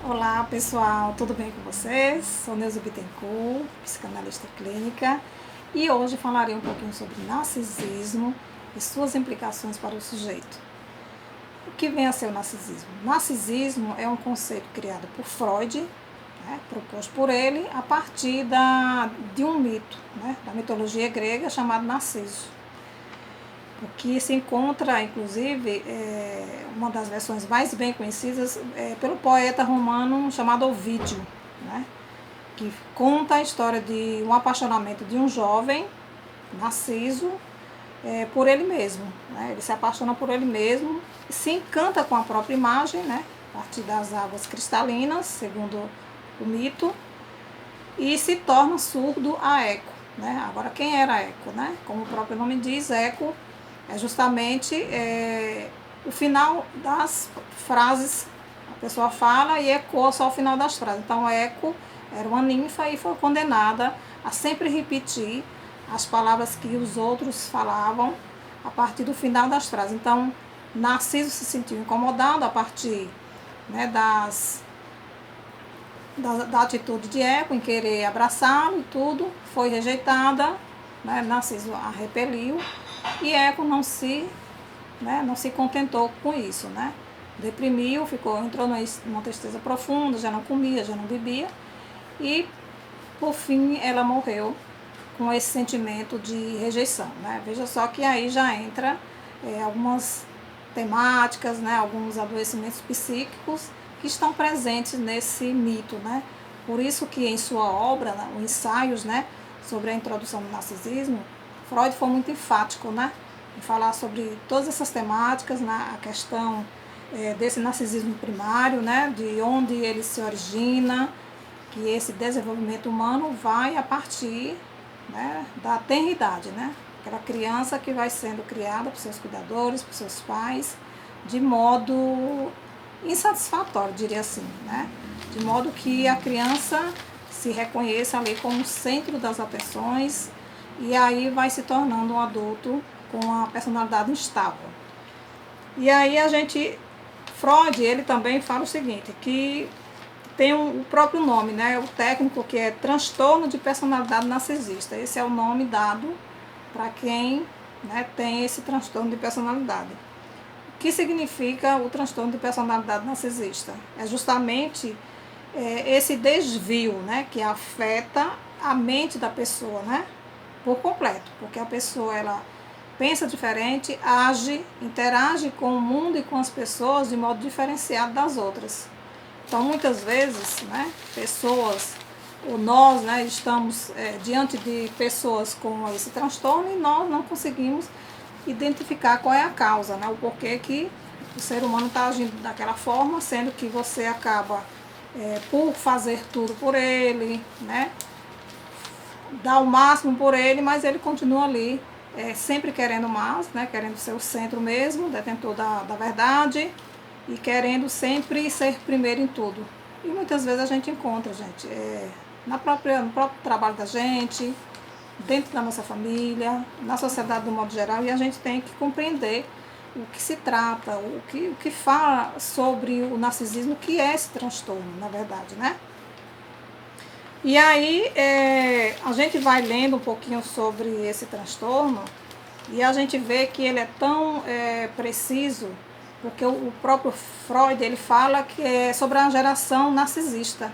Olá pessoal, tudo bem com vocês? Sou Neuza Bittencourt, psicanalista clínica, e hoje falarei um pouquinho sobre narcisismo e suas implicações para o sujeito. O que vem a ser o narcisismo? Narcisismo é um conceito criado por Freud, proposto por ele a partir de um mito, da mitologia grega chamado Narciso. O que se encontra, inclusive, uma das versões mais bem conhecidas pelo poeta romano chamado Ovídio, que conta a história de um apaixonamento de um jovem, Narciso, por ele mesmo. Ele se apaixona por ele mesmo, se encanta com a própria imagem, a partir das águas cristalinas, segundo o mito, e se torna surdo a Eco. Agora, quem era Eco? Como o próprio nome diz, Eco é justamente o final das frases. A pessoa fala e ecoa só o final das frases. Então, Eco era uma ninfa e foi condenada a sempre repetir as palavras que os outros falavam a partir do final das frases. Então, Narciso se sentiu incomodado a partir da atitude de Eco em querer abraçá-lo e tudo, foi rejeitada, Narciso a repeliu e Eco não se contentou com isso, deprimiu, entrou numa tristeza profunda, já não comia, já não bebia e por fim ela morreu com esse sentimento de rejeição, Veja só que aí já entra algumas temáticas, alguns adoecimentos psíquicos que estão presentes nesse mito, Por isso que em sua obra, os ensaios, sobre a introdução do narcisismo, Freud foi muito enfático, em falar sobre todas essas temáticas, a questão desse narcisismo primário, de onde ele se origina, que esse desenvolvimento humano vai a partir da tenridade, aquela criança que vai sendo criada por seus cuidadores, por seus pais, de modo insatisfatório, diria assim, de modo que a criança se reconheça ali como o centro das atenções e aí vai se tornando um adulto com a personalidade instável. E aí Freud, ele também fala o seguinte, que tem o próprio nome, o técnico, que é transtorno de personalidade narcisista. Esse é o nome dado para quem tem esse transtorno de personalidade. O que significa o transtorno de personalidade narcisista? É justamente esse desvio, que afeta a mente da pessoa, por completo, porque a pessoa ela pensa diferente, age, interage com o mundo e com as pessoas de modo diferenciado das outras. Então, muitas vezes, pessoas, ou nós, estamos diante de pessoas com esse transtorno e nós não conseguimos identificar qual é a causa, o porquê que o ser humano está agindo daquela forma, sendo que você acaba por fazer tudo por ele, dar o máximo por ele, mas ele continua ali, sempre querendo mais, querendo ser o centro mesmo, detentor da verdade e querendo sempre ser primeiro em tudo. E muitas vezes a gente encontra, no próprio trabalho da gente, dentro da nossa família, na sociedade do modo geral, e a gente tem que compreender o que se trata, o que fala sobre o narcisismo, que é esse transtorno, na verdade, E aí a gente vai lendo um pouquinho sobre esse transtorno e a gente vê que ele é tão preciso, porque o próprio Freud ele fala que é sobre a geração narcisista,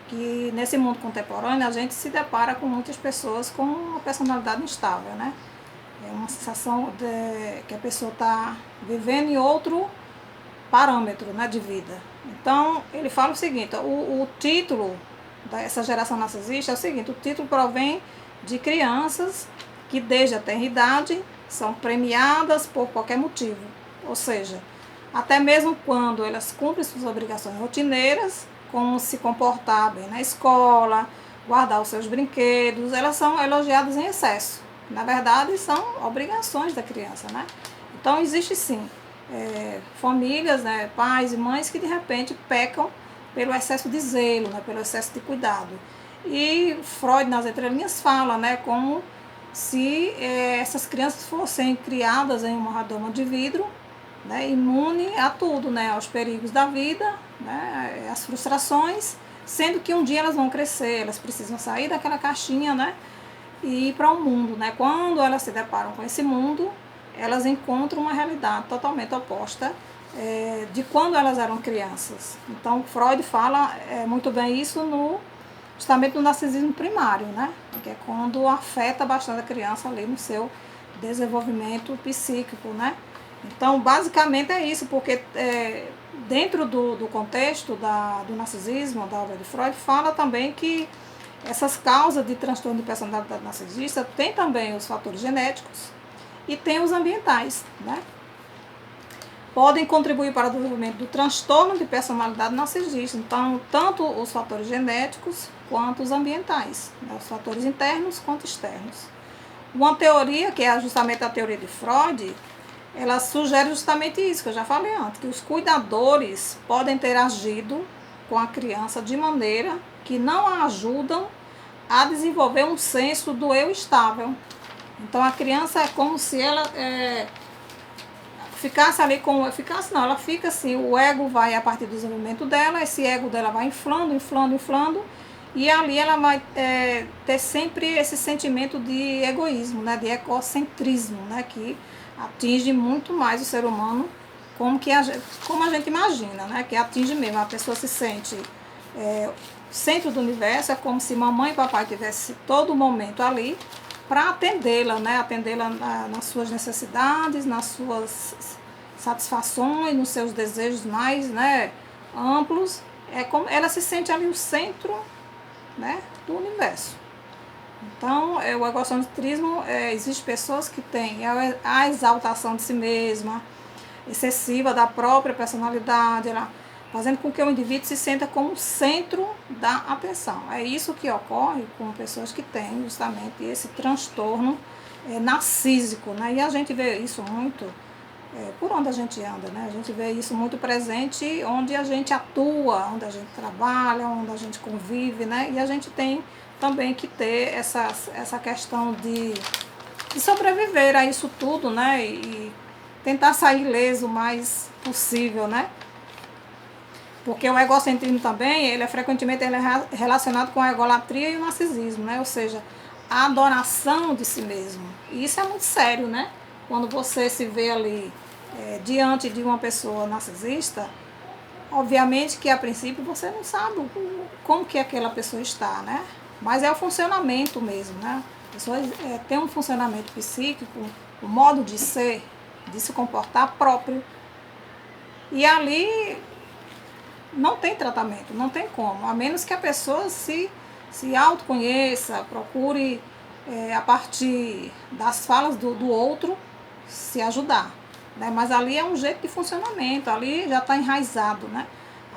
que nesse mundo contemporâneo a gente se depara com muitas pessoas com uma personalidade instável, É uma sensação que a pessoa está vivendo em outro parâmetro, de vida. Então, ele fala o seguinte, o título dessa geração narcisista é o seguinte, o título provém de crianças que desde a tenridade são premiadas por qualquer motivo. Ou seja, até mesmo quando elas cumprem suas obrigações rotineiras, como se comportar bem na escola, guardar os seus brinquedos, elas são elogiadas em excesso. Na verdade, são obrigações da criança, Então, existe sim famílias, pais e mães que de repente pecam pelo excesso de zelo, pelo excesso de cuidado. E Freud, nas entrelinhas, fala como se essas crianças fossem criadas em uma redoma de vidro né, imune a tudo, né, aos perigos da vida, né, às frustrações, sendo que um dia elas vão crescer, elas precisam sair daquela caixinha, né, e ir para o mundo, né? Quando elas se deparam com esse mundo, elas encontram uma realidade totalmente oposta de quando elas eram crianças. Então, Freud fala muito bem isso justamente no narcisismo primário, né? Que é quando afeta bastante a criança ali no seu desenvolvimento psíquico, né? Então, basicamente é isso, porque dentro do contexto do narcisismo, da obra de Freud, fala também que essas causas de transtorno de personalidade narcisista tem também os fatores genéticos e tem os ambientais, né? Podem contribuir para o desenvolvimento do transtorno de personalidade narcisista. Então, tanto os fatores genéticos quanto os ambientais, né? Os fatores internos quanto externos. Uma teoria, que é justamente a teoria de Freud, ela sugere justamente isso, que eu já falei antes, que os cuidadores podem ter agido com a criança de maneira que não a ajudam a desenvolver um senso do eu estável. Então a criança é como se ela ficasse ali com... Ficasse não, ela fica assim, o ego vai a partir do desenvolvimento dela, esse ego dela vai inflando, inflando, inflando, e ali ela vai ter sempre esse sentimento de egoísmo, né, de egocentrismo, né, que atinge muito mais o ser humano, como a gente imagina, né, que atinge mesmo, a pessoa se sente centro do universo, é como se mamãe e papai tivesse todo momento ali para atendê-la, né, atendê-la nas suas necessidades, nas suas satisfações, nos seus desejos mais, né, amplos. É como ela se sente ali o centro, né, do universo. Então, o egocentrismo, existem pessoas que têm a exaltação de si mesma, excessiva da própria personalidade, fazendo com que o indivíduo se sinta como centro da atenção. É isso que ocorre com pessoas que têm justamente esse transtorno narcísico, né? E a gente vê isso muito por onde a gente anda, né? A gente vê isso muito presente onde a gente atua, onde a gente trabalha, onde a gente convive, né? E a gente tem também que ter essa questão de sobreviver a isso tudo, né? E tentar sair ileso o mais possível, né? Porque o egocentrismo também, ele frequentemente relacionado com a egolatria e o narcisismo, né? Ou seja, a adoração de si mesmo. E isso é muito sério, né? Quando você se vê ali diante de uma pessoa narcisista, obviamente que a princípio você não sabe como que aquela pessoa está, né? Mas é o funcionamento mesmo, né? A pessoa tem um funcionamento psíquico, o modo de ser, de se comportar próprio. E ali não tem tratamento, não tem como, a menos que a pessoa se autoconheça, procure a partir das falas do outro se ajudar, né? Mas ali é um jeito de funcionamento, ali já está enraizado, né?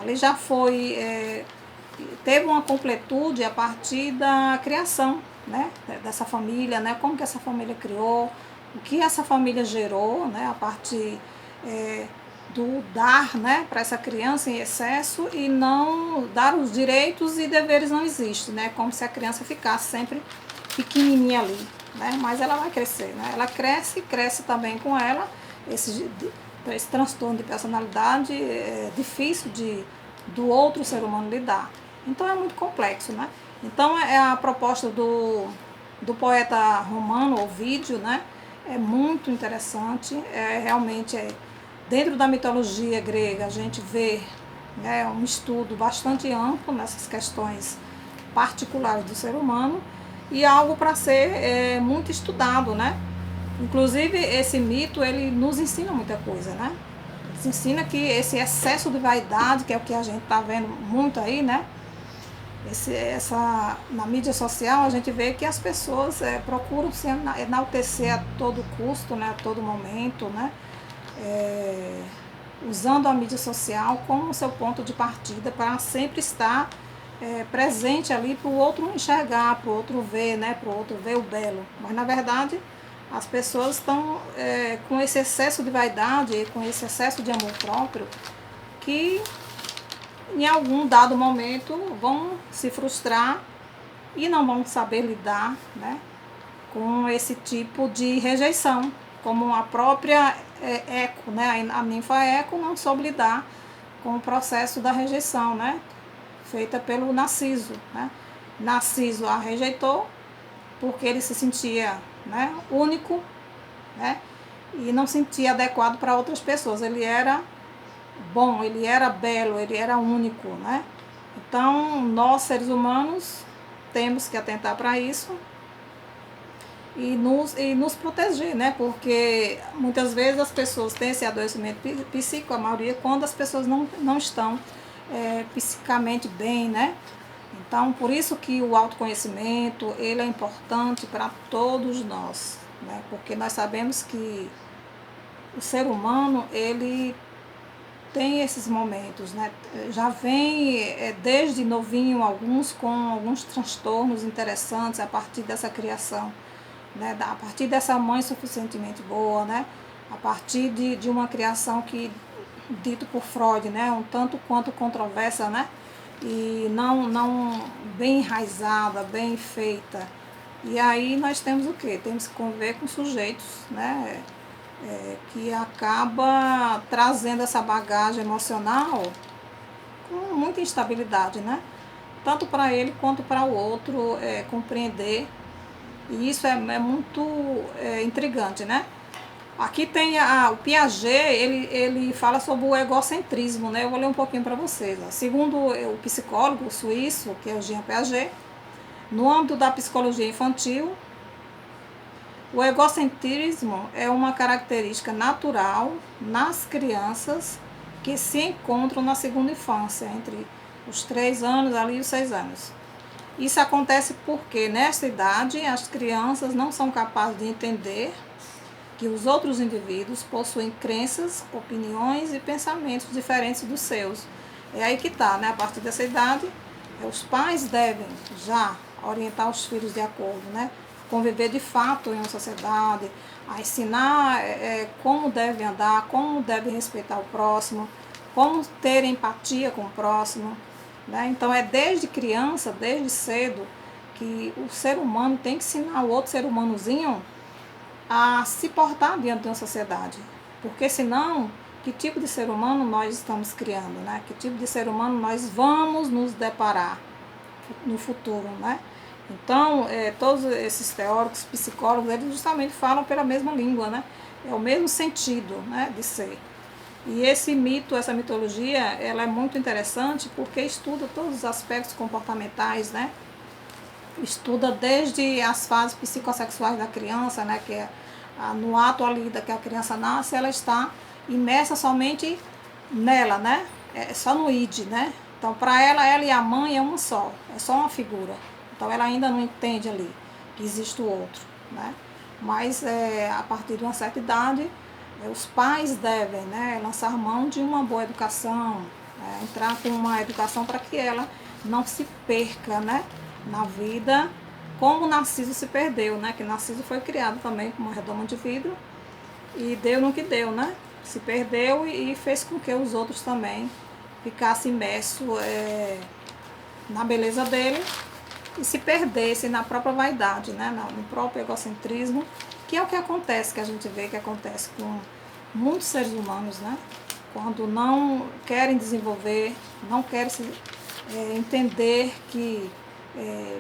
Ali já foi, teve uma completude a partir da criação, né? Dessa família, né? Como que essa família criou, o que essa família gerou, né? A partir do dar, né, para essa criança em excesso e não dar os direitos e deveres não existem, né, como se a criança ficasse sempre pequenininha ali, né, mas ela vai crescer, né, ela cresce e cresce também com ela esse transtorno de personalidade difícil do outro ser humano lidar. Então é muito complexo, né. Então a proposta do poeta romano Ovídio, né, é muito interessante, realmente dentro da mitologia grega a gente vê, né, um estudo bastante amplo nessas questões particulares do ser humano e algo para ser muito estudado, né? Inclusive esse mito ele nos ensina muita coisa, né? Nos ensina que esse excesso de vaidade, que é o que a gente está vendo muito aí, né? Na mídia social a gente vê que as pessoas procuram se enaltecer a todo custo, né? A todo momento, né? Usando a mídia social como seu ponto de partida para sempre estar presente ali para o outro enxergar, para o outro ver, né, para o outro ver o belo. Mas na verdade as pessoas estão com esse excesso de vaidade, com esse excesso de amor próprio, que em algum dado momento vão se frustrar e não vão saber lidar, né, com esse tipo de rejeição, como a própria Eco, né? A ninfa Eco não soube lidar com o processo da rejeição, né? Feita pelo Narciso, né? Narciso a rejeitou porque ele se sentia, né, único, né? E não sentia adequado para outras pessoas. Ele era bom, ele era belo, ele era único, né? Então, nós seres humanos temos que atentar para isso e nos proteger, né? Porque muitas vezes as pessoas têm esse adoecimento psíquico, a maioria, quando as pessoas não estão psicamente bem, né? Então, por isso que o autoconhecimento, ele é importante para todos nós, né? Porque nós sabemos que o ser humano, ele tem esses momentos, né? Já vem desde novinho alguns com alguns transtornos interessantes a partir dessa criação, né? A partir dessa mãe suficientemente boa, né? A partir de uma criação que, dito por Freud, né? Um tanto quanto controversa, né? E não bem enraizada, bem feita. E aí nós temos o quê? Temos que conviver com sujeitos, né? Que acaba trazendo essa bagagem emocional com muita instabilidade, né? Tanto para ele quanto para o outro compreender. E isso é muito intrigante, né? Aqui tem o Piaget, ele fala sobre o egocentrismo, né? Eu vou ler um pouquinho para vocês. Ó. Segundo o psicólogo suíço, que é o Jean Piaget, no âmbito da psicologia infantil, o egocentrismo é uma característica natural nas crianças que se encontram na segunda infância, entre os 3 anos ali e os 6 anos. Isso acontece porque, nesta idade, as crianças não são capazes de entender que os outros indivíduos possuem crenças, opiniões e pensamentos diferentes dos seus. É aí que está, né? A partir dessa idade, os pais devem já orientar os filhos de acordo, né? Conviver de fato em uma sociedade, a ensinar como deve andar, como deve respeitar o próximo, como ter empatia com o próximo, né? Então é desde criança, desde cedo, que o ser humano tem que ensinar o outro ser humanozinho a se portar diante de uma sociedade. Porque senão, que tipo de ser humano nós estamos criando, né? Que tipo de ser humano nós vamos nos deparar no futuro, né? Então, todos esses teóricos, psicólogos, eles justamente falam pela mesma língua, né? É o mesmo sentido, né, de ser. E esse mito, essa mitologia, ela é muito interessante porque estuda todos os aspectos comportamentais, né? Estuda desde as fases psicossexuais da criança, né? Que é no ato ali da que a criança nasce, ela está imersa somente nela, né? É só no id, né? Então, para ela e a mãe é uma só, é só uma figura. Então, ela ainda não entende ali que existe o outro, né? Mas, a partir de uma certa idade, os pais devem, né, lançar mão de uma boa educação, entrar com uma educação para que ela não se perca, né, na vida, como Narciso se perdeu, né? Que Narciso foi criado também com uma redoma de vidro e deu no que deu, né? Se perdeu e fez com que os outros também ficassem imersos na beleza dele e se perdessem na própria vaidade, né? No próprio egocentrismo, que é o que acontece, que a gente vê que acontece com muitos seres humanos, né? Quando não querem desenvolver, não querem entender que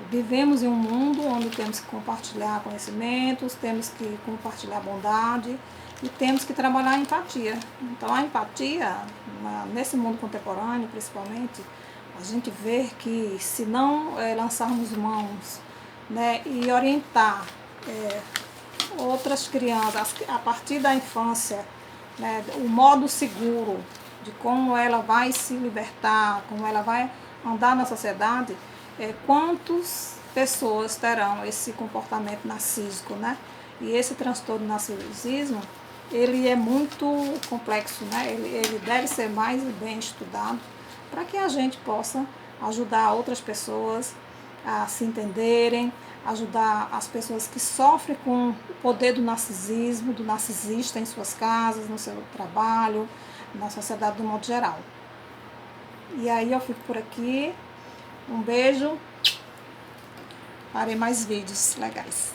vivemos em um mundo onde temos que compartilhar conhecimentos, temos que compartilhar bondade e temos que trabalhar a empatia. Então, a empatia, nesse mundo contemporâneo, principalmente, a gente vê que se não lançarmos mãos, né, e orientar outras crianças a partir da infância, né, o modo seguro de como ela vai se libertar, como ela vai andar na sociedade, quantas pessoas terão esse comportamento narcísico, né? E esse transtorno narcisismo, ele é muito complexo, né? Ele deve ser mais bem estudado para que a gente possa ajudar outras pessoas a se entenderem, ajudar as pessoas que sofrem com o poder do narcisismo, do narcisista em suas casas, no seu trabalho, na sociedade do modo geral. E aí eu fico por aqui. Um beijo. Farei mais vídeos legais.